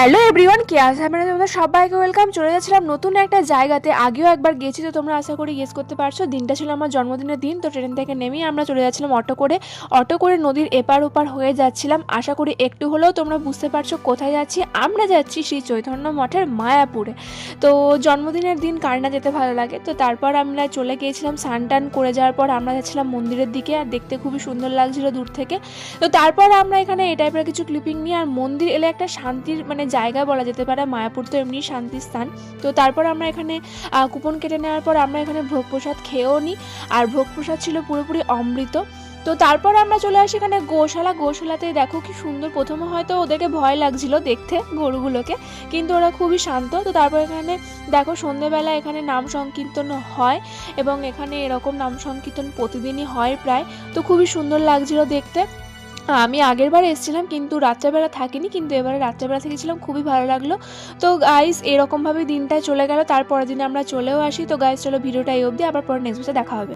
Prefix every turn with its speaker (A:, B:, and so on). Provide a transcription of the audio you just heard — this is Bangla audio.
A: হ্যালো এভরিওয়ান, কে আছে আপনারা? তোমাদের সবাইকে ওয়েলকাম। চলে যাচ্ছিলাম নতুন একটা জায়গাতে। আগেও একবার গেছি, তো তোমরা আশা করি গেস করতে পারছো। দিনটা ছিল আমার জন্মদিনের দিন। তো ট্রেন থেকে নেমেই আমরা চলে যাচ্ছিলাম অটো করে নদীর এপার ওপার হয়ে যাচ্ছিলাম। আশা করি একটু হলেও তোমরা বুঝতে পারছো কোথায় যাচ্ছি। আমরা যাচ্ছি শ্রী চৈতন্য মঠের মায়াপুরে। তো জন্মদিনের দিন কার না যেতে ভালো লাগে। তো তারপর আমরা চলে গিয়েছিলাম, স্নান টান করে যাওয়ার পর আমরা যাচ্ছিলাম মন্দিরের দিকে, আর দেখতে খুবই সুন্দর লাগছিল দূর থেকে। তো তারপর আমরা এখানে এই টাইপের কিছু ক্লিপিং নিয়ে, আর মন্দির এলে একটা শান্তির জায়গা বলা যেতে পারে। মায়াপুর তো এমনি শান্তির স্থান। তো তারপর আমরা এখানে কুপন কেটে নেওয়ার পর আমরা এখানে ভোগ প্রসাদ খেয়েও নিই, আর ভোগ প্রসাদ ছিল পুরোপুরি অমৃত। তো তারপর আমরা চলে আসি এখানে গোশালাতেই দেখো কি সুন্দর। প্রথমে হয়তো ওদেরকে ভয় লাগছিল দেখতে গরুগুলোকে, কিন্তু ওরা খুবই শান্ত। তো তারপর এখানে দেখো সন্ধেবেলা এখানে নাম সংকীর্তন হয়, এবং এখানে এরকম নাম সংকীর্তন প্রতিদিনই হয় প্রায়। তো খুবই সুন্দর লাগছিল দেখতে। আমি আগের বার এসেছিলাম কিন্তু রাত্রেবেলা থাকিনি, কিন্তু এবারে রাত্রেবেলা থেকেছিলাম, খুবই ভালো লাগলো। তো গাইস এরকমভাবে দিনটা চলে গেল। তারপরের দিনে আমরা চলেও আসি। তো গাইস চলো ভিডিওটা এই অবধি, আবার পরে নেক্সট ভিডিওতে দেখা হবে।